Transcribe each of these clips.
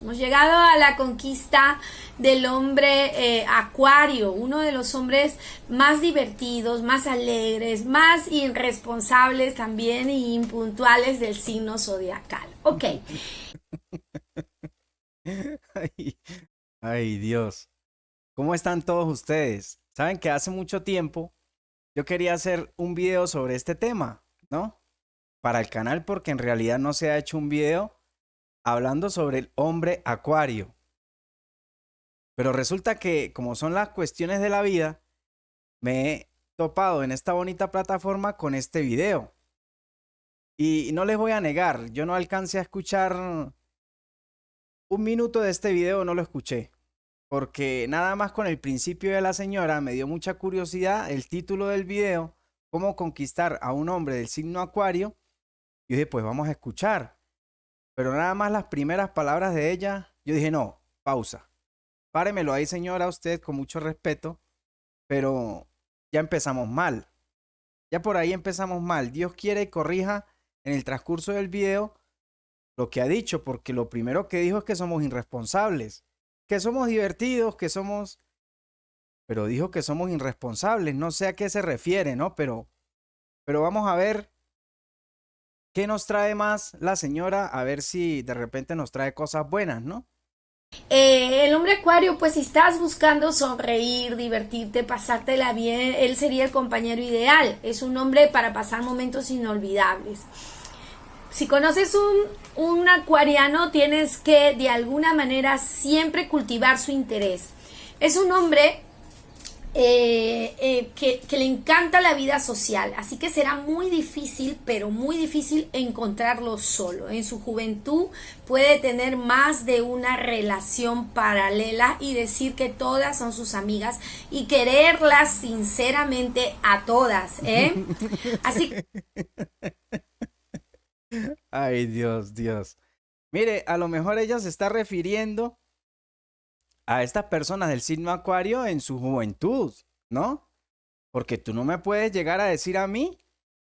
Hemos llegado a la conquista del hombre Acuario, uno de los hombres más divertidos, más alegres, más irresponsables también y impuntuales del signo zodiacal. Ok. Ay, ay, Dios. ¿Cómo están todos ustedes? Saben que hace mucho tiempo yo quería hacer un video sobre este tema, ¿no? Para el canal porque en realidad no se ha hecho un video hablando sobre el hombre acuario. Pero resulta que como son las cuestiones de la vida, me he topado en esta bonita plataforma con este video. Y no les voy a negar, yo no alcancé a escuchar un minuto de este video, no lo escuché. Porque nada más con el principio de la señora me dio mucha curiosidad el título del video, cómo conquistar a un hombre del signo Acuario. Yo dije, pues vamos a escuchar. Pero nada más las primeras palabras de ella, yo dije, no, pausa. Páremelo ahí, señora, usted con mucho respeto, pero ya empezamos mal. Ya por ahí empezamos mal. Dios quiere y corrija en el transcurso del video lo que ha dicho, porque lo primero que dijo es que somos irresponsables, que somos divertidos, que somos, pero dijo que somos irresponsables. No sé a qué se refiere, ¿no? Pero vamos a ver qué nos trae más la señora, a ver si de repente nos trae cosas buenas, ¿no? El hombre Acuario, pues si estás buscando sonreír, divertirte, pasártela bien, él sería el compañero ideal. Es un hombre para pasar momentos inolvidables. Si conoces un acuariano, tienes que de alguna manera siempre cultivar su interés. Es un hombre que le encanta la vida social, así que será muy difícil, pero muy difícil encontrarlo solo. En su juventud puede tener más de una relación paralela y decir que todas son sus amigas y quererlas sinceramente a todas, ¿eh? Así. Ay, Dios, Dios. Mire, a lo mejor ella se está refiriendo a estas personas del signo Acuario en su juventud, ¿no? Porque tú no me puedes llegar a decir a mí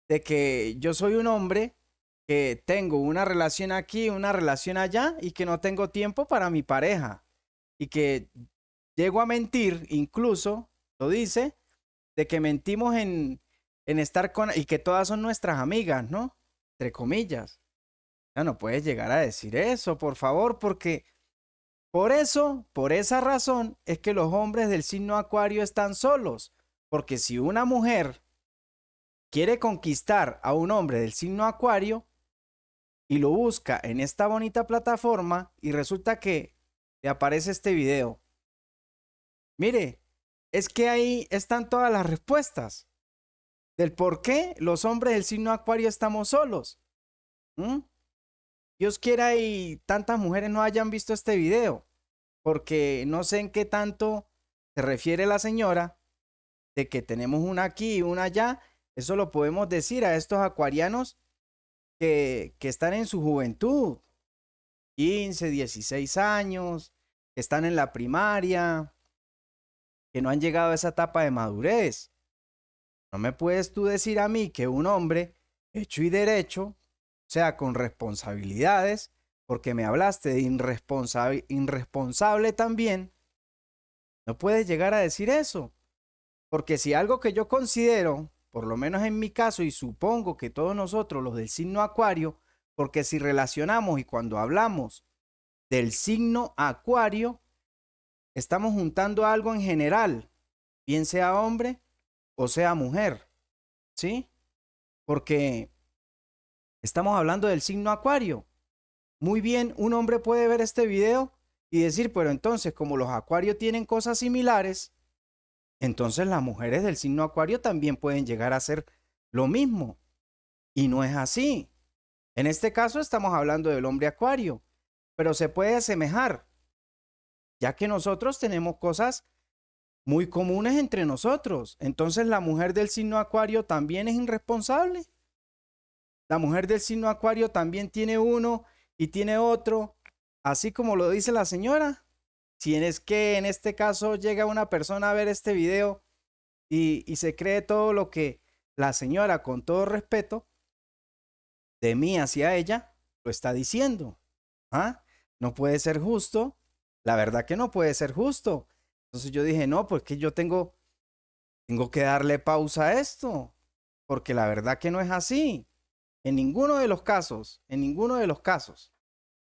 de que yo soy un hombre que tengo una relación aquí, una relación allá y que no tengo tiempo para mi pareja y que llego a mentir, incluso lo dice, de que mentimos en estar con y que todas son nuestras amigas, ¿no? Entre comillas. Ya no puedes llegar a decir eso, por favor, porque por eso, por esa razón, es que los hombres del signo Acuario están solos. Porque si una mujer quiere conquistar a un hombre del signo Acuario y lo busca en esta bonita plataforma y resulta que le aparece este video, mire, es que ahí están todas las respuestas del por qué los hombres del signo Acuario estamos solos. ¿Mm? Dios quiera y tantas mujeres no hayan visto este video, porque no sé en qué tanto se refiere la señora de que tenemos una aquí y una allá. Eso lo podemos decir a estos acuarianos que están en su juventud, 15, 16 años, que están en la primaria, que no han llegado a esa etapa de madurez. No me puedes tú decir a mí que un hombre hecho y derecho, o sea, con responsabilidades, porque me hablaste de irresponsable también, no puedes llegar a decir eso. Porque si algo que yo considero, por lo menos en mi caso, y supongo que todos nosotros, los del signo Acuario, porque si relacionamos y cuando hablamos del signo Acuario, estamos juntando algo en general, bien sea hombre o sea mujer, ¿sí? Porque estamos hablando del signo Acuario. Muy bien, un hombre puede ver este video y decir, pero entonces, como los Acuarios tienen cosas similares, entonces las mujeres del signo Acuario también pueden llegar a hacer lo mismo. Y no es así. En este caso estamos hablando del hombre Acuario, pero se puede asemejar, ya que nosotros tenemos cosas muy comunes entre nosotros. Entonces la mujer del signo Acuario también es irresponsable. La mujer del signo Acuario también tiene uno y tiene otro, así como lo dice la señora. Si es que en este caso llega una persona a ver este video y se cree todo lo que la señora, con todo respeto, de mí hacia ella, lo está diciendo. ¿Ah? no puede ser justo. La verdad que no puede ser justo. Entonces yo dije, no, pues que yo tengo que darle pausa a esto, porque la verdad que no es así. En ninguno de los casos, en ninguno de los casos.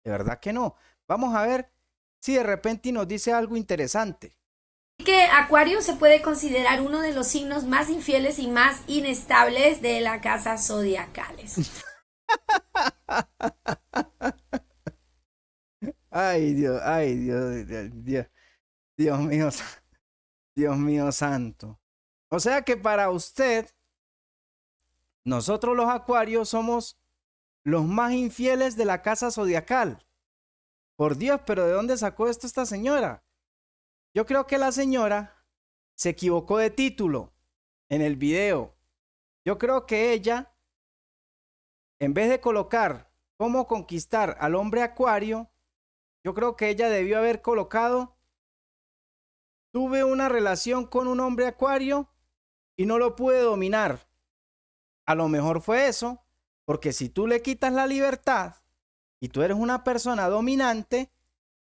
De verdad que no. Vamos a ver si de repente nos dice algo interesante. Que Acuario se puede considerar uno de los signos más infieles y más inestables de la casa zodiacales. Ay, Dios mío, Dios mío santo. O sea que para usted, nosotros los acuarios somos los más infieles de la casa zodiacal. Por Dios, pero ¿de dónde sacó esto esta señora? Yo creo que la señora se equivocó de título en el video. Yo creo que ella, en vez de colocar cómo conquistar al hombre acuario, yo creo que ella debió haber colocado: tuve una relación con un hombre acuario y no lo pude dominar. A lo mejor fue eso, porque si tú le quitas la libertad y tú eres una persona dominante,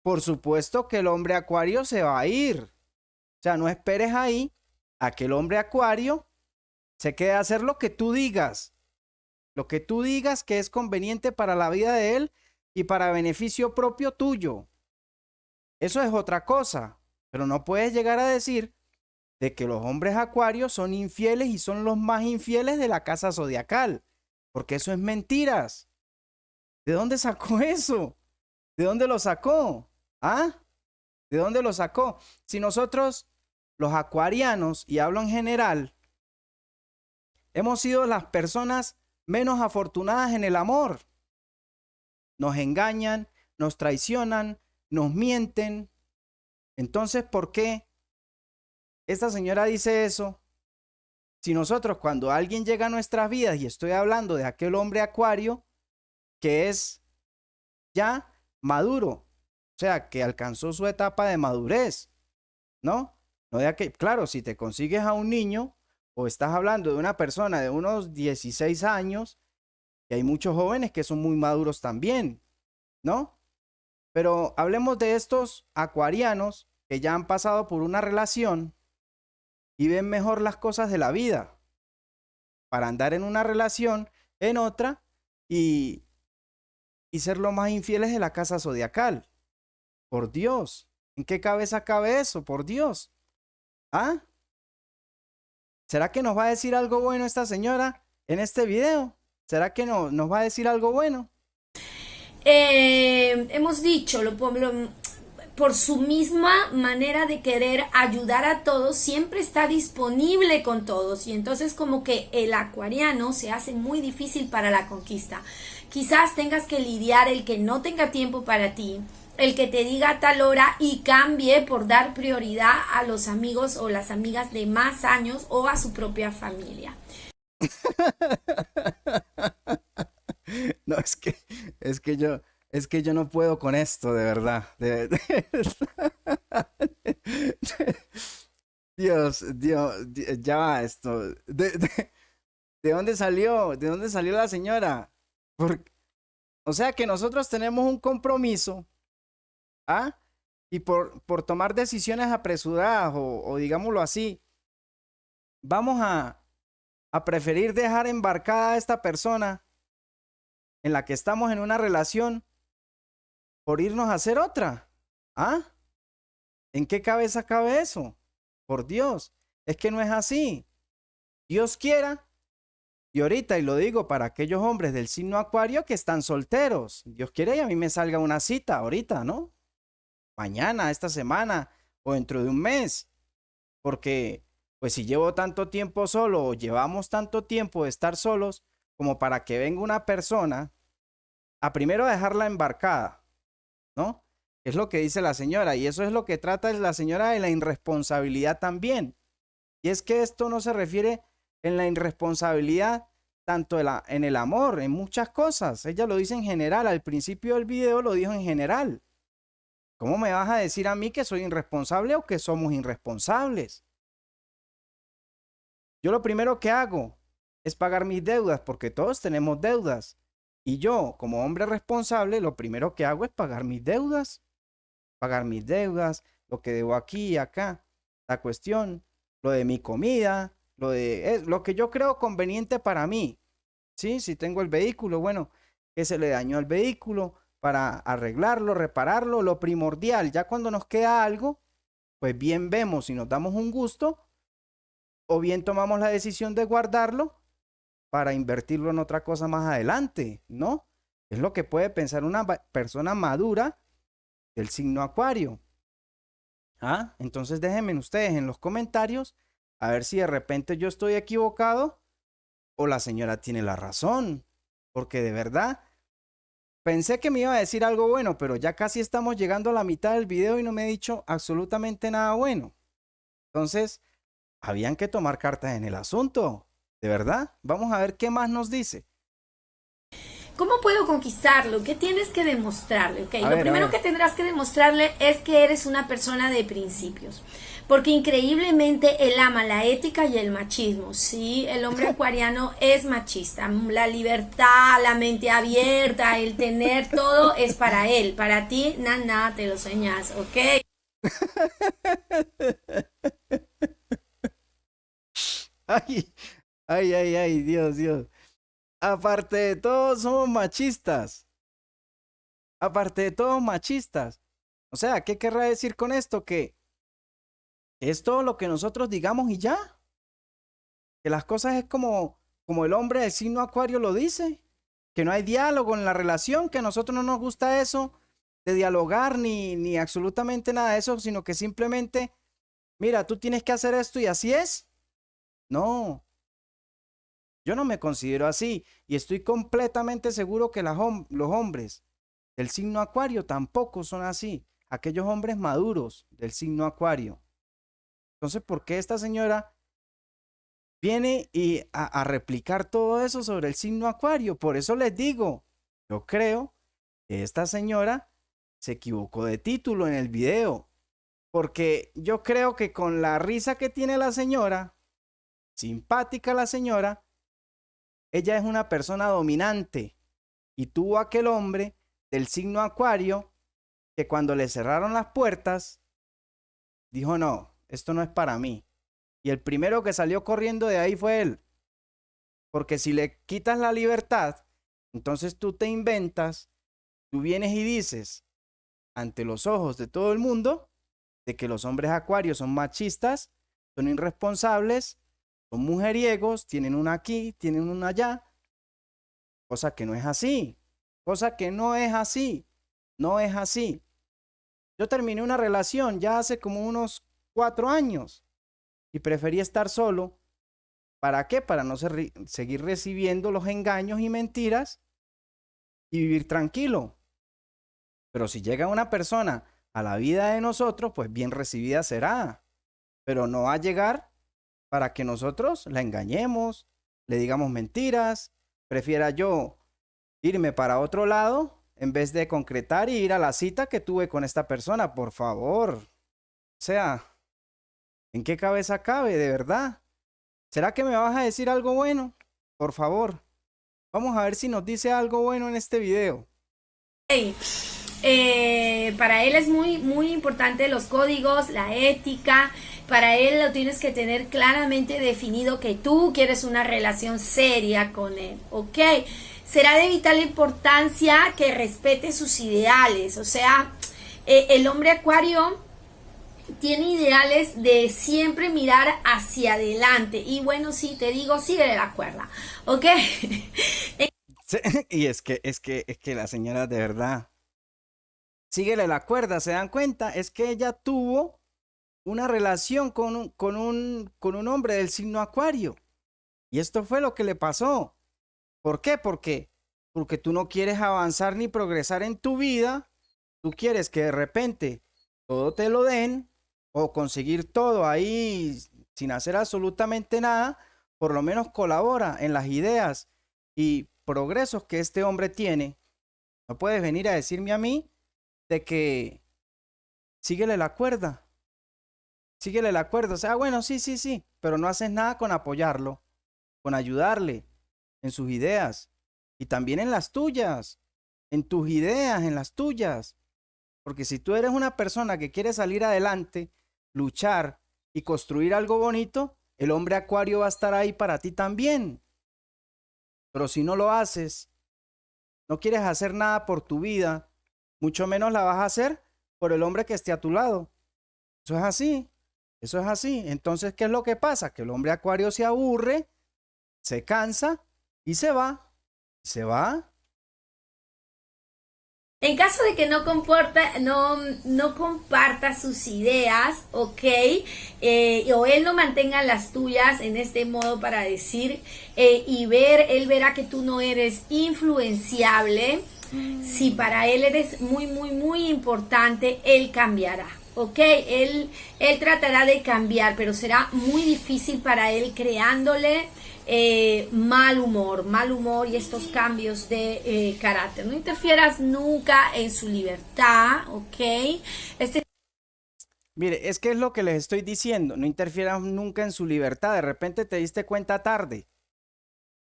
por supuesto que el hombre acuario se va a ir. O sea, no esperes ahí a que el hombre acuario se quede a hacer lo que tú digas que es conveniente para la vida de él y para beneficio propio tuyo. Eso es otra cosa, pero no puedes llegar a decir de que los hombres acuarios son infieles y son los más infieles de la casa zodiacal, porque eso es mentiras. ¿De dónde sacó eso? ¿De dónde lo sacó? ¿Ah? ¿De dónde lo sacó? Si nosotros, los acuarianos, y hablo en general, hemos sido las personas menos afortunadas en el amor. Nos engañan, nos traicionan, nos mienten. Entonces, ¿por qué esta señora dice eso? Si nosotros, cuando alguien llega a nuestras vidas, y estoy hablando de aquel hombre acuario que es ya maduro, o sea, que alcanzó su etapa de madurez, ¿no? No de aquel, claro, si te consigues a un niño o estás hablando de una persona de unos 16 años, y hay muchos jóvenes que son muy maduros también, ¿no? Pero hablemos de estos acuarianos que ya han pasado por una relación y ven mejor las cosas de la vida para andar en una relación, en otra, y, y ser los más infieles de la casa zodiacal. Por Dios, ¿en qué cabeza cabe eso? Por Dios. ¿Ah? ¿Será que nos va a decir algo bueno esta señora en este video? ¿Será que nos va a decir algo bueno? Hemos dicho, por su misma manera de querer ayudar a todos, siempre está disponible con todos y entonces como que el acuariano se hace muy difícil para la conquista. Quizás tengas que lidiar el que no tenga tiempo para ti, el que te diga a tal hora y cambie por dar prioridad a los amigos o las amigas de más años o a su propia familia. No, es que yo no puedo con esto, de verdad. Ya va esto. ¿De dónde salió? ¿De dónde salió la señora? Por- o sea que nosotros tenemos un compromiso, ¿ah? Y por tomar decisiones apresuradas o digámoslo así, vamos a preferir dejar embarcada a esta persona en la que estamos en una relación por irnos a hacer otra. ¿Ah? ¿En qué cabeza cabe eso? Por Dios, es que no es así. Dios quiera, y ahorita, y lo digo para aquellos hombres del signo acuario que están solteros, Dios quiere y a mí me salga una cita ahorita, ¿no? Mañana, esta semana o dentro de un mes, porque pues si llevo tanto tiempo solo o llevamos tanto tiempo de estar solos como para que venga una persona a primero dejarla embarcada, ¿no? Es lo que dice la señora y eso es lo que trata la señora de la irresponsabilidad también. Y es que esto no se refiere en la irresponsabilidad tanto en el amor, en muchas cosas. Ella lo dice en general, al principio del video lo dijo en general. ¿Cómo me vas a decir a mí que soy irresponsable o que somos irresponsables? Yo lo primero que hago es pagar mis deudas porque todos tenemos deudas. Y yo, como hombre responsable, lo primero que hago es pagar mis deudas, lo que debo aquí y acá, la cuestión, lo de mi comida, lo que yo creo conveniente para mí. Sí, si tengo el vehículo, bueno, que se le dañó al vehículo para arreglarlo, repararlo, lo primordial. Ya cuando nos queda algo, pues bien vemos si nos damos un gusto o bien tomamos la decisión de guardarlo para invertirlo en otra cosa más adelante, ¿no? Es lo que puede pensar una persona madura del signo Acuario. ¿Ah? Entonces déjenme ustedes en los comentarios a ver si de repente yo estoy equivocado o la señora tiene la razón. Porque de verdad, pensé que me iba a decir algo bueno, pero ya casi estamos llegando a la mitad del video y no me he dicho absolutamente nada bueno. Entonces, habían que tomar cartas en el asunto. De verdad, vamos a ver qué más nos dice. ¿Cómo puedo conquistarlo? ¿Qué tienes que demostrarle? Okay, lo primero A que ver. tendrás que demostrarle es que eres una persona de principios. Porque increíblemente él ama la ética y el machismo. Sí, el hombre acuariano es machista. La libertad, la mente abierta, el tener todo es para él. Para ti, nada, te lo sueñas, ¿ok? Ay, ay, ay, ay, Dios, Dios. Aparte de todo, somos machistas. Aparte de todo, machistas. O sea, ¿qué querrá decir con esto? Que es todo lo que nosotros digamos y ya. Que las cosas es como el hombre del signo Acuario lo dice. Que no hay diálogo en la relación, que a nosotros no nos gusta eso de dialogar ni absolutamente nada de eso, sino que simplemente, mira, tú tienes que hacer esto y así es. No, yo no me considero así y estoy completamente seguro que los hombres del signo Acuario tampoco son así. Aquellos hombres maduros del signo Acuario. Entonces, ¿por qué esta señora viene a replicar todo eso sobre el signo Acuario? Por eso les digo, yo creo que esta señora se equivocó de título en el video. Porque yo creo que con la risa que tiene la señora, simpática la señora, ella es una persona dominante y tuvo aquel hombre del signo Acuario que cuando le cerraron las puertas, dijo, no, esto no es para mí. Y el primero que salió corriendo de ahí fue él. Porque si le quitas la libertad, entonces tú te inventas, tú vienes y dices, ante los ojos de todo el mundo, de que los hombres acuarios son machistas, son irresponsables, son mujeriegos, tienen una aquí, tienen una allá, cosa que no es así, cosa que no es así, no es así. Yo terminé una relación ya hace como unos 4 años y preferí estar solo. ¿Para qué? Para no seguir recibiendo los engaños y mentiras y vivir tranquilo. Pero si llega una persona a la vida de nosotros, pues bien recibida será. Pero no va a llegar para que nosotros la engañemos, le digamos mentiras. Prefiera yo irme para otro lado en vez de concretar y ir a la cita que tuve con esta persona, por favor. O sea, ¿en qué cabeza cabe, de verdad? ¿Será que me vas a decir algo bueno? Por favor, vamos a ver si nos dice algo bueno en este video. Para él es muy, muy importante los códigos, la ética. Para él lo tienes que tener claramente definido que tú quieres una relación seria con él, ¿ok? Será de vital importancia que respete sus ideales, o sea, el hombre acuario tiene ideales de siempre mirar hacia adelante. Y bueno, sí, te digo, sigue de la cuerda, ¿ok? Sí, y es que la señora de verdad, síguele la cuerda, ¿se dan cuenta? Es que ella tuvo una relación con un hombre del signo Acuario. Y esto fue lo que le pasó. ¿Por qué? Porque tú no quieres avanzar ni progresar en tu vida. Tú quieres que de repente todo te lo den o conseguir todo ahí sin hacer absolutamente nada. Por lo menos colabora en las ideas y progresos que este hombre tiene. No puedes venir a decirme a mí de que síguele la cuerda. Síguele la cuerda. O sea, bueno, sí, sí, sí, pero no haces nada con apoyarlo, con ayudarle en sus ideas. y también en las tuyas, en tus ideas, en las tuyas. Porque si tú eres una persona que quiere salir adelante, luchar y construir algo bonito, el hombre acuario va a estar ahí para ti también. Pero si no lo haces, no quieres hacer nada por tu vida, mucho menos la vas a hacer por el hombre que esté a tu lado. Eso es así, eso es así. Entonces, ¿qué es lo que pasa? Que el hombre acuario se aburre, se cansa y se va. Se va. En caso de que no comparta sus ideas, ok, o él no mantenga las tuyas en este modo para decir él verá que tú no eres influenciable. Si para él eres muy, muy, muy importante, él cambiará. Ok, él tratará de cambiar, pero será muy difícil para él creándole mal humor y estos cambios de carácter. No interfieras nunca en su libertad, ¿ok? Mire, es que es lo que les estoy diciendo. No interfieras nunca en su libertad. De repente te diste cuenta tarde.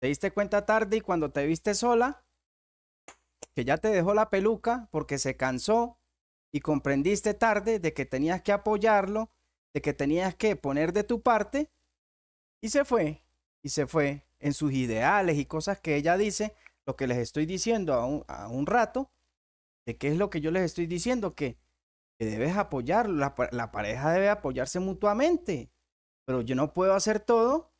Te diste cuenta tarde y cuando te viste sola, que ya te dejó la peluca porque se cansó y comprendiste tarde de que tenías que apoyarlo, de que tenías que poner de tu parte y se fue. Y se fue en sus ideales y cosas que ella dice, lo que les estoy diciendo a un rato, de qué es lo que yo les estoy diciendo, que debes apoyarlo, la pareja debe apoyarse mutuamente, pero yo no puedo hacer todo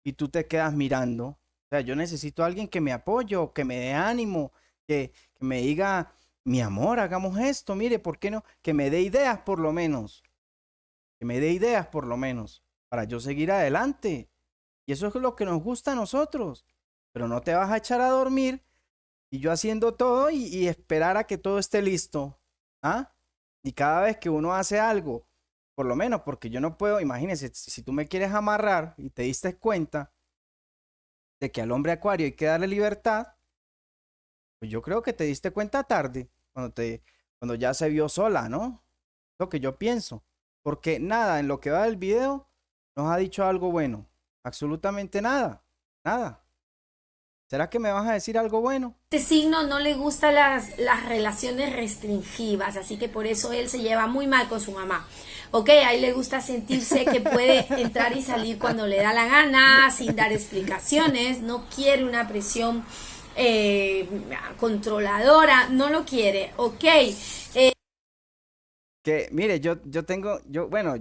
y tú te quedas mirando. O sea, yo necesito a alguien que me apoye, o que me dé ánimo, que me diga, mi amor, hagamos esto, mire, ¿por qué no? Que me dé ideas por lo menos, que me dé ideas por lo menos, para yo seguir adelante. Y eso es lo que nos gusta a nosotros. Pero no te vas a echar a dormir y yo haciendo todo y esperar a que todo esté listo. ¿Ah? Y cada vez que uno hace algo, por lo menos porque yo no puedo, imagínense, si tú me quieres amarrar y te diste cuenta de que al hombre acuario hay que darle libertad, pues yo creo que te diste cuenta tarde, cuando ya se vio sola, ¿no? Lo que yo pienso. Porque nada, en lo que va del video, nos ha dicho algo bueno. Absolutamente nada. Nada. ¿Será que me vas a decir algo bueno? Este signo no le gustan las relaciones restringidas, así que por eso él se lleva muy mal con su mamá. Ok, a él le gusta sentirse que puede entrar y salir cuando le da la gana, sin dar explicaciones, no quiere una presión controladora, no lo quiere, ok. Que, mire, yo tengo, bueno,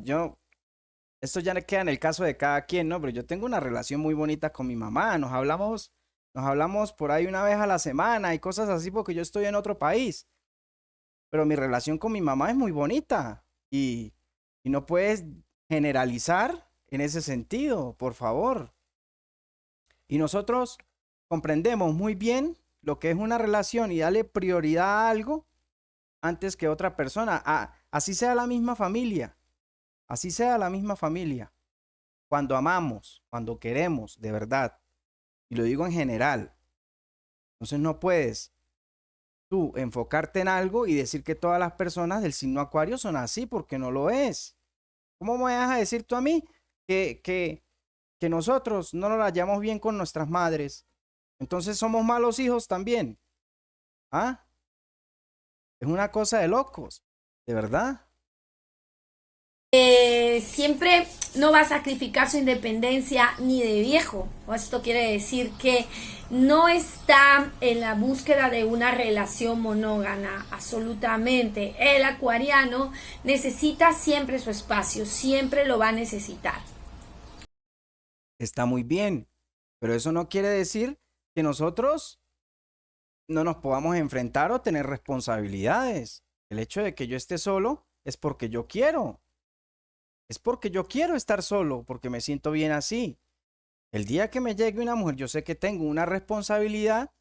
esto ya queda en el caso de cada quien, ¿no? Pero yo tengo una relación muy bonita con mi mamá, nos hablamos por ahí una vez a la semana y cosas así porque yo estoy en otro país. Pero mi relación con mi mamá es muy bonita y no puedes generalizar en ese sentido, por favor. Y nosotros comprendemos muy bien lo que es una relación y darle prioridad a algo antes que otra persona. Así sea la misma familia, así sea la misma familia. Cuando amamos, cuando queremos, de verdad, y lo digo en general, entonces no puedes tú enfocarte en algo y decir que todas las personas del signo acuario son así, porque no lo es. ¿Cómo me vas a decir tú a mí que, que, que nosotros no nos la llevamos bien con nuestras madres? Entonces somos malos hijos también. ¿Ah? Es una cosa de locos, de verdad. Siempre no va a sacrificar su independencia ni de viejo. Esto quiere decir que no está en la búsqueda de una relación monógama, absolutamente. El acuariano necesita siempre su espacio, siempre lo va a necesitar. Está muy bien, pero eso no quiere decir que nosotros no nos podamos enfrentar o tener responsabilidades. El hecho de que yo esté solo es porque yo quiero. Es porque yo quiero estar solo, porque me siento bien así. El día que me llegue una mujer, yo sé que tengo una responsabilidad,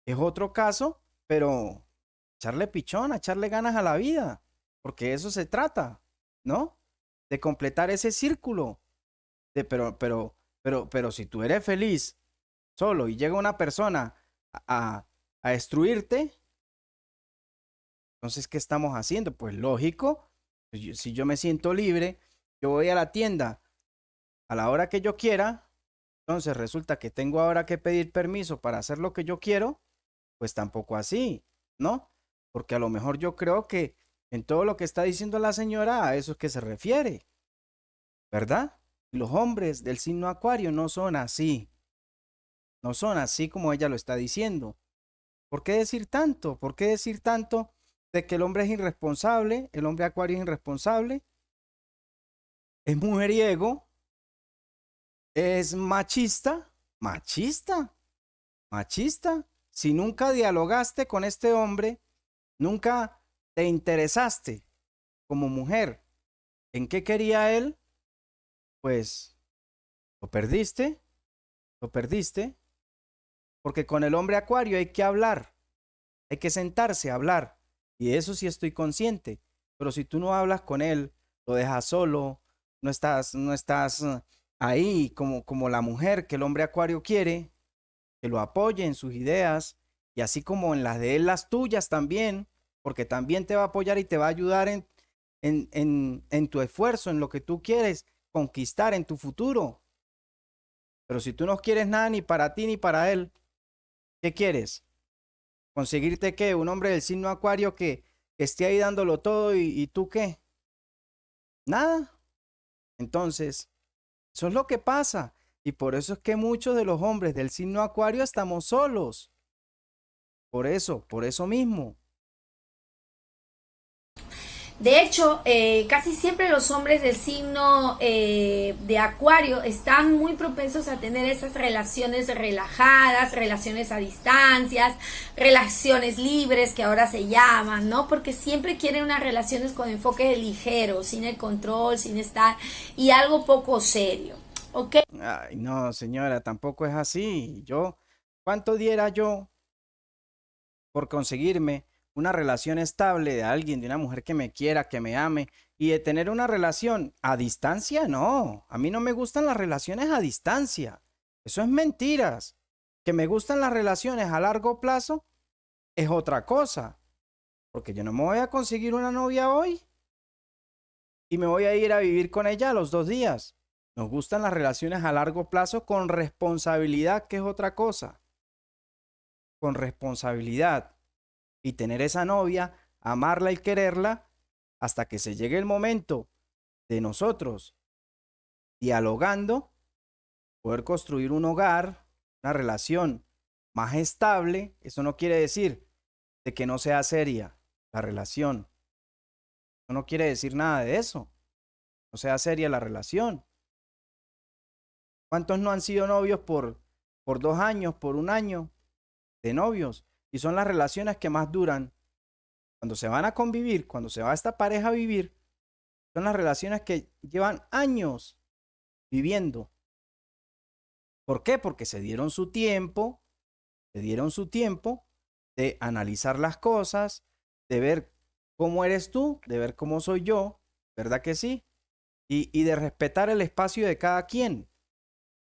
es otro caso, pero echarle pichón, echarle ganas a la vida, porque de eso se trata, ¿no? De completar ese círculo. Pero si tú eres feliz solo y llega una persona a destruirte, entonces, ¿qué estamos haciendo? Pues lógico, si yo me siento libre, yo voy a la tienda a la hora que yo quiera, Entonces resulta que tengo ahora que pedir permiso para hacer lo que yo quiero, pues tampoco así, ¿no? Porque a lo mejor yo creo que en todo lo que está diciendo la señora a eso es que se refiere, ¿verdad? Los hombres del signo Acuario no son así, no son así como ella lo está diciendo. ¿Por qué decir tanto? ¿Por qué decir tanto de que el hombre es irresponsable, el hombre Acuario es irresponsable, es mujeriego, es machista, machista, machista? Si nunca dialogaste con este hombre, nunca te interesaste como mujer en qué quería él, pues lo perdiste, lo perdiste, porque con el hombre Acuario hay que hablar, hay que sentarse a hablar, y de eso sí estoy consciente, pero si tú no hablas con él, lo dejas solo, no estás ahí como la mujer que el hombre Acuario quiere, que lo apoye en sus ideas, y así como en las de él, las tuyas también, porque también te va a apoyar y te va a ayudar en tu esfuerzo, en lo que tú quieres conquistar en tu futuro. Pero si tú no quieres nada ni para ti ni para él, ¿qué quieres? ¿Conseguirte qué? Un hombre del signo Acuario que esté ahí dándolo todo y tú qué? Nada. Entonces, eso es lo que pasa. Y por eso es que muchos de los hombres del signo Acuario estamos solos. Por eso mismo. De hecho, casi siempre los hombres del signo de Acuario están muy propensos a tener esas relaciones relajadas, relaciones a distancias, relaciones libres que ahora se llaman, ¿no? Porque siempre quieren unas relaciones con enfoque ligero, sin el control, sin estar, y algo poco serio, ¿ok? Ay, no, señora, tampoco es así. ¿Cuánto diera yo por conseguirme una relación estable de alguien, de una mujer que me quiera, que me ame, y de tener una relación a distancia? No, a mí no me gustan las relaciones a distancia. Eso es mentiras. Que me gustan las relaciones a largo plazo es otra cosa, porque yo no me voy a conseguir una novia hoy y me voy a ir a vivir con ella a los 2 días. Nos gustan las relaciones a largo plazo con responsabilidad, que es otra cosa, con responsabilidad. Y tener esa novia, amarla y quererla hasta que se llegue el momento de nosotros dialogando, poder construir un hogar, una relación más estable. Eso no quiere decir de que no sea seria la relación. Eso no quiere decir nada de eso. No sea seria la relación. ¿Cuántos no han sido novios por 2 años, por un año de novios? Y son las relaciones que más duran. Cuando se van a convivir, cuando se va esta pareja a vivir, son las relaciones que llevan años viviendo. ¿Por qué? Porque se dieron su tiempo de analizar las cosas, de ver cómo eres tú, de ver cómo soy yo, ¿verdad que sí? Y de respetar el espacio de cada quien.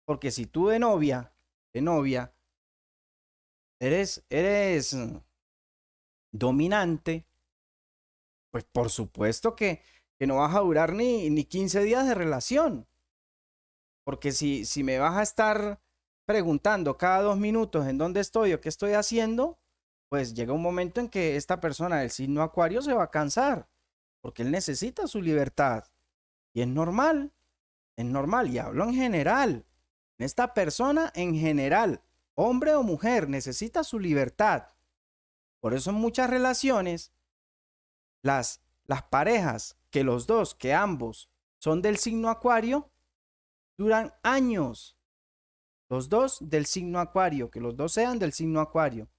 Porque si tú de novia, eres dominante, pues por supuesto que no vas a durar ni 15 días de relación. Porque si me vas a estar preguntando cada 2 minutos en dónde estoy o qué estoy haciendo, pues llega un momento en que esta persona del signo Acuario se va a cansar, porque él necesita su libertad. Y es normal, y hablo en general. Esta persona en general, hombre o mujer, necesita su libertad. Por eso en muchas relaciones, las parejas que ambos son del signo Acuario, duran años. Los dos del signo Acuario, que los dos sean del signo Acuario,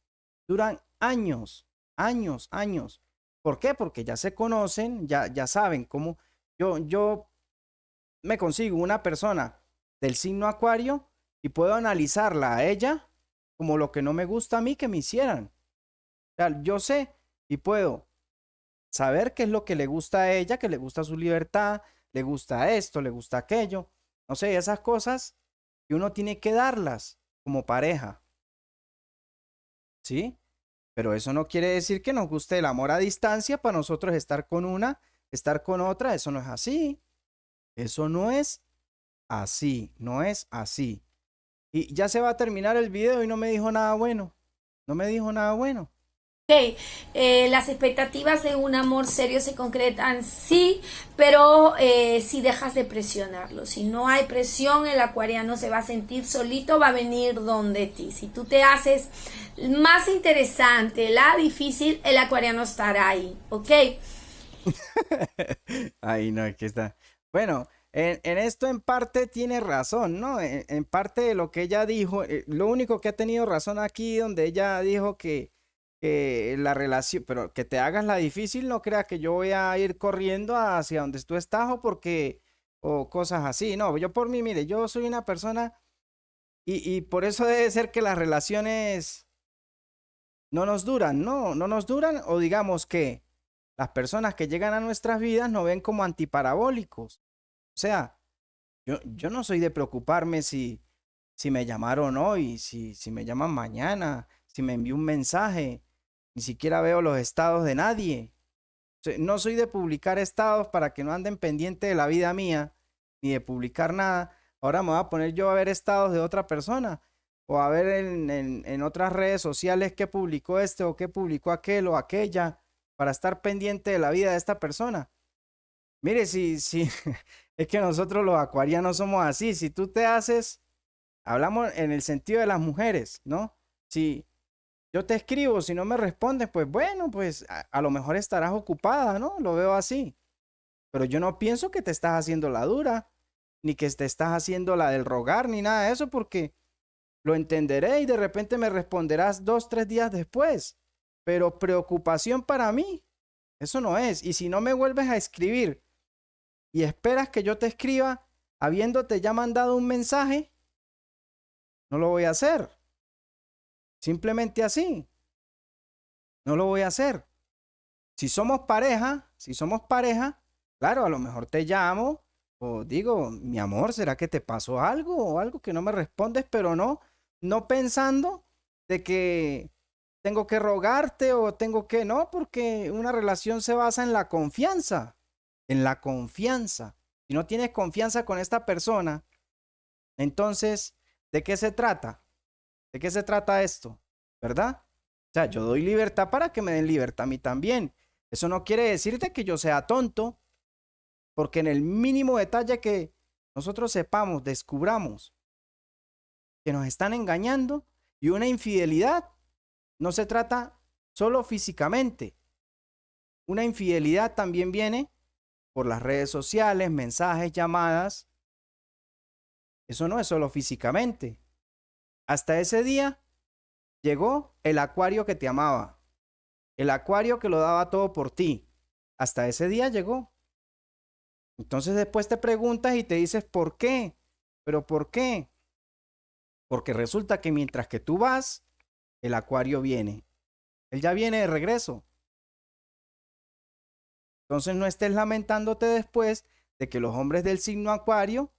duran años, años, años. ¿Por qué? Porque ya se conocen, ya saben cómo. Yo me consigo una persona del signo Acuario y puedo analizarla a ella como lo que no me gusta a mí que me hicieran. O sea, yo sé y puedo saber qué es lo que le gusta a ella, que le gusta su libertad, le gusta esto, le gusta aquello. No sé, esas cosas que uno tiene que darlas como pareja, ¿sí? Pero eso no quiere decir que nos guste el amor a distancia para nosotros estar con una, estar con otra. Eso no es así. Eso no es así, no es así. Y ya se va a terminar el video y no me dijo nada bueno. No me dijo nada bueno. Ok, las expectativas de un amor serio se concretan, sí, pero si dejas de presionarlo, si no hay presión, el acuariano se va a sentir solito, va a venir donde ti. Si tú te haces más interesante, la difícil, el acuariano estará ahí, ¿ok? Ay, no, aquí está. Bueno, en esto en parte tiene razón, ¿no? En parte de lo que ella dijo, lo único que ha tenido razón aquí, donde ella dijo que la relación, pero que te hagas la difícil, no creas que yo voy a ir corriendo hacia donde tú estás o porque, o cosas así, no, yo por mí, mire, yo soy una persona y por eso debe ser que las relaciones no nos duran, ¿no? No nos duran o digamos que las personas que llegan a nuestras vidas nos ven como antiparabólicos. O sea, yo no soy de preocuparme si me llamaron hoy, si me llaman mañana, si me envió un mensaje, ni siquiera veo los estados de nadie. No soy de publicar estados para que no anden pendiente de la vida mía, ni de publicar nada. Ahora me voy a poner yo a ver estados de otra persona, o a ver en otras redes sociales qué publicó este o qué publicó aquel o aquella, para estar pendiente de la vida de esta persona. Mire, si es que nosotros los acuarianos somos así. Si tú te haces, hablamos en el sentido de las mujeres, ¿no? Si yo te escribo, si no me respondes, pues bueno, pues a lo mejor estarás ocupada, ¿no? Lo veo así. Pero yo no pienso que te estás haciendo la dura, ni que te estás haciendo la del rogar, ni nada de eso, porque lo entenderé y de repente me responderás 2, 3 días después. Pero preocupación para mí, eso no es. Y si no me vuelves a escribir y esperas que yo te escriba habiéndote ya mandado un mensaje, no lo voy a hacer. Simplemente así. No lo voy a hacer. Si somos pareja, claro, a lo mejor te llamo o digo, mi amor, ¿será que te pasó algo o algo que no me respondes? Pero no pensando de que tengo que rogarte o tengo que, no, porque una relación se basa en la confianza, en la confianza. Si no tienes confianza con esta persona, entonces, ¿de qué se trata? ¿De qué se trata esto? ¿Verdad? O sea, yo doy libertad para que me den libertad a mí también. Eso no quiere decirte que yo sea tonto, porque en el mínimo detalle que nosotros sepamos, descubramos que nos están engañando y una infidelidad no se trata solo físicamente. Una infidelidad también viene por las redes sociales, mensajes, llamadas. Eso no es solo físicamente. Hasta ese día llegó el acuario que te amaba, el acuario que lo daba todo por ti. Hasta ese día llegó. Entonces después te preguntas y te dices, ¿por qué? ¿Pero por qué? Porque resulta que mientras que tú vas, el acuario viene. Él ya viene de regreso. Entonces no estés lamentándote después de que los hombres del signo acuario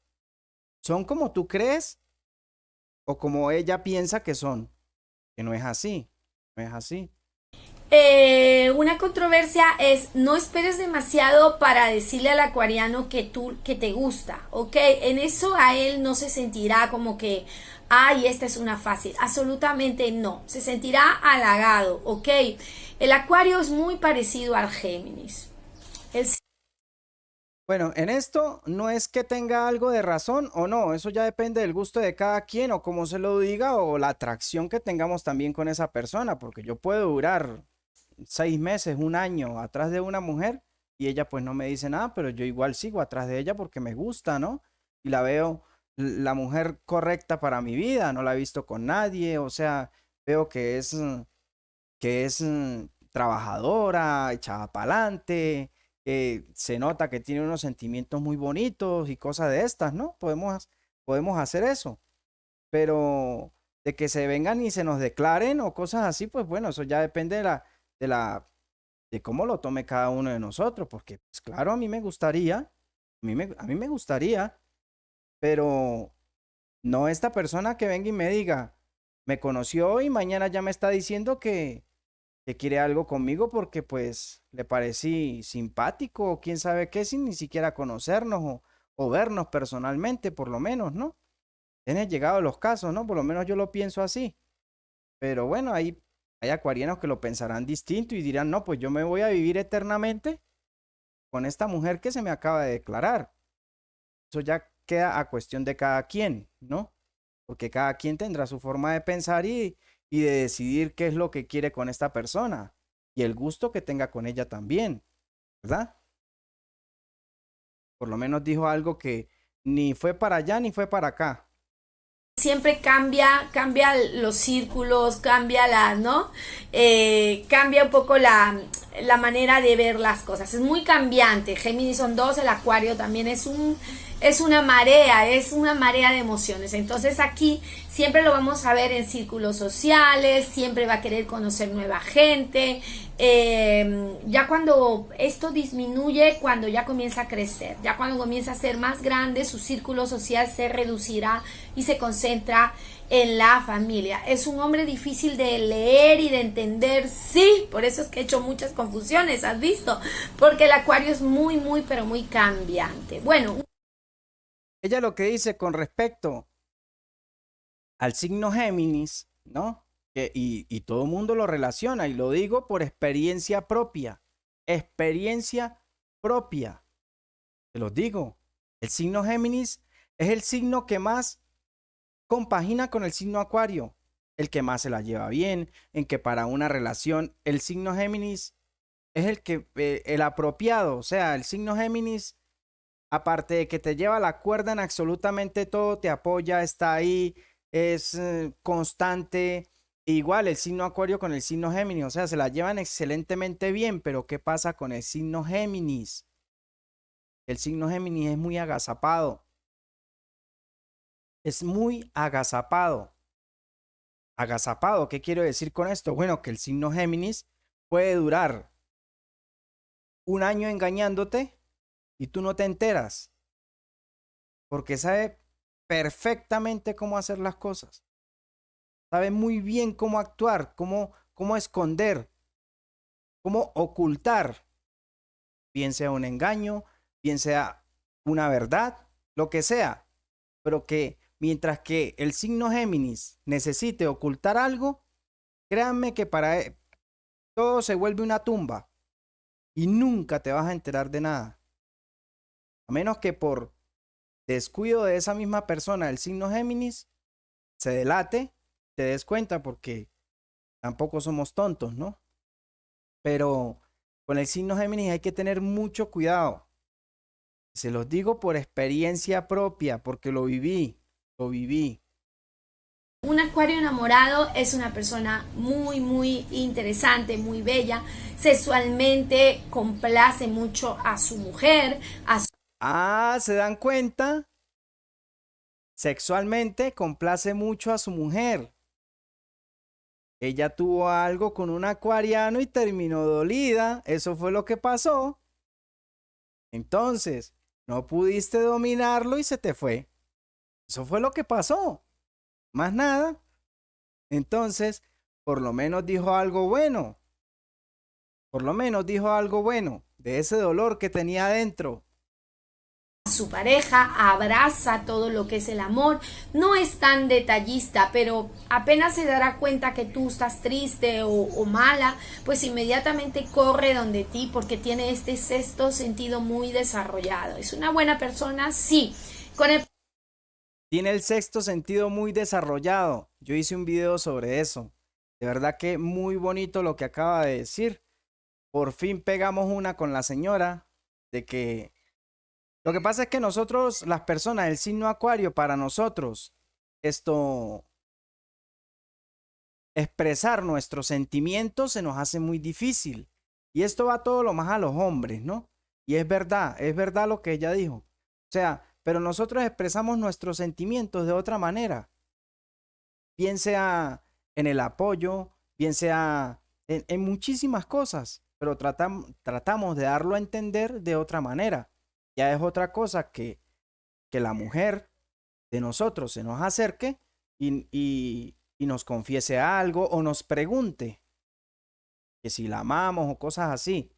son como tú crees o como ella piensa que son. Que no es así. No es así. Una controversia es no esperes demasiado para decirle al acuariano que te gusta, ¿ok? En eso a él no se sentirá como que, ay, esta es una fácil. Absolutamente no. Se sentirá halagado, ¿ok? El acuario es muy parecido al Géminis. El Bueno, en esto no es que tenga algo de razón o no, eso ya depende del gusto de cada quien o cómo se lo diga o la atracción que tengamos también con esa persona, porque yo puedo durar 6 meses, un año atrás de una mujer y ella pues no me dice nada, pero yo igual sigo atrás de ella porque me gusta, ¿no? Y la veo la mujer correcta para mi vida, no la he visto con nadie, o sea, veo que es trabajadora, echada para adelante, se nota que tiene unos sentimientos muy bonitos y cosas de estas, ¿no? Podemos hacer eso, pero de que se vengan y se nos declaren o cosas así, pues bueno, eso ya depende de la, de cómo lo tome cada uno de nosotros, porque pues claro, a mí me gustaría, a mí me gustaría, pero no esta persona que venga y me diga, me conoció y mañana ya me está diciendo que quiere algo conmigo porque pues le parecí simpático o quién sabe qué sin ni siquiera conocernos o vernos personalmente por lo menos, ¿no? tienen llegado los casos, ¿no? Por lo menos yo lo pienso así. Pero bueno, hay acuarianos que lo pensarán distinto y dirán, no, pues yo me voy a vivir eternamente con esta mujer que se me acaba de declarar. Eso ya queda a cuestión de cada quien, ¿no? Porque cada quien tendrá su forma de pensar y de decidir qué es lo que quiere con esta persona y el gusto que tenga con ella también, ¿verdad? Por lo menos dijo algo que ni fue para allá ni fue para acá. Siempre cambia los círculos, cambia ¿no? Cambia un poco la manera de ver las cosas. Es muy cambiante. Géminis son dos, el Acuario también es una marea de emociones. Entonces aquí siempre lo vamos a ver en círculos sociales, siempre va a querer conocer nueva gente. Ya cuando esto disminuye, cuando ya comienza a crecer, ya cuando comienza a ser más grande, su círculo social se reducirá y se concentra en la familia. Es un hombre difícil de leer y de entender, sí, por eso es que he hecho muchas confusiones, ¿has visto? Porque el Acuario es muy, pero muy cambiante. Bueno, Ella lo que dice con respecto al signo Géminis, ¿no? Y todo el mundo lo relaciona y lo digo por experiencia propia. Experiencia propia. Te lo digo. El signo Géminis es el signo que más compagina con el signo Acuario, el que más se la lleva bien, en que para una relación el signo Géminis es el apropiado, o sea, el signo Géminis, aparte de que te lleva la cuerda en absolutamente todo, te apoya, está ahí, es constante. Igual el signo Acuario con el signo Géminis, o sea, se la llevan excelentemente bien, pero ¿qué pasa con el signo Géminis? El signo Géminis es muy agazapado, es muy agazapado. Agazapado, ¿qué quiero decir con esto? Bueno, que el signo Géminis puede durar un año engañándote y tú no te enteras, porque sabe perfectamente cómo hacer las cosas. Sabe muy bien cómo actuar, cómo esconder, cómo ocultar, bien sea un engaño, bien sea una verdad, lo que sea. Pero que mientras que el signo Géminis necesite ocultar algo, créanme que para todo se vuelve una tumba y nunca te vas a enterar de nada. A menos que por descuido de esa misma persona, el signo Géminis, se delate, te des cuenta porque tampoco somos tontos, ¿no? Pero con el signo Géminis hay que tener mucho cuidado. Se los digo por experiencia propia, porque lo viví, lo viví. un Acuario enamorado es una persona muy interesante, muy bella. Sexualmente complace mucho a su mujer, a su Ah, ¿se dan cuenta? Sexualmente complace mucho a su mujer. Ella tuvo algo con un acuariano y terminó dolida. Eso fue lo que pasó. Entonces, no pudiste dominarlo y se te fue. Eso fue lo que pasó. Más nada. Entonces, por lo menos dijo algo bueno. Por lo menos dijo algo bueno de ese dolor que tenía adentro. su pareja, abraza todo lo que es el amor, no es tan detallista, pero apenas se dará cuenta que tú estás triste o mala, pues inmediatamente corre donde ti porque tiene este sexto sentido muy desarrollado. ¿Es una buena persona? Sí. Con el Tiene el sexto sentido muy desarrollado. Yo hice un video sobre eso. De verdad que muy bonito lo que acaba de decir. Por fin pegamos una con la señora de que lo que pasa es que nosotros, las personas del signo Acuario, para nosotros, esto, expresar nuestros sentimientos se nos hace muy difícil. Y esto va todo lo más a los hombres, ¿no? Y es verdad lo que ella dijo. O sea, pero nosotros expresamos nuestros sentimientos de otra manera, bien sea en el apoyo, bien sea en muchísimas cosas, pero tratamos de darlo a entender de otra manera. Ya es otra cosa que la mujer de nosotros se nos acerque y nos confiese algo o nos pregunte que si la amamos o cosas así.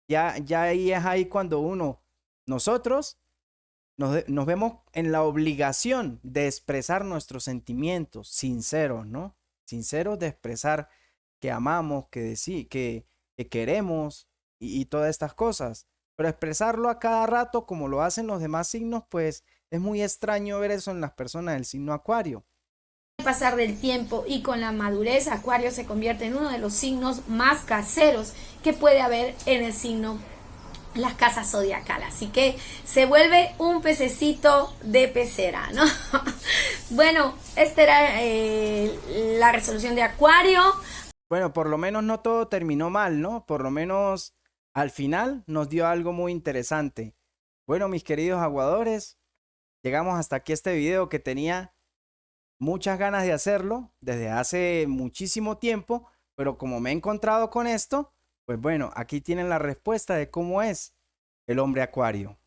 Ya ahí es ahí cuando nosotros nos vemos en la obligación de expresar nuestros sentimientos sinceros, ¿no? Sinceros de expresar que amamos, que queremos y todas estas cosas. Pero expresarlo a cada rato como lo hacen los demás signos, pues es muy extraño ver eso en las personas del signo Acuario. Pasar del tiempo y con la madurez, Acuario se convierte en uno de los signos más caseros que puede haber en el signo, las casas zodiacales. Así que se vuelve un pececito de pecera, ¿no? Bueno, esta era la resolución de Acuario. Bueno, por lo menos no todo terminó mal, ¿no? Por lo menos al final nos dio algo muy interesante. Bueno, mis queridos aguadores, llegamos hasta aquí este video que tenía muchas ganas de hacerlo desde hace muchísimo tiempo, pero como me he encontrado con esto, pues bueno, aquí tienen la respuesta de cómo es el hombre Acuario.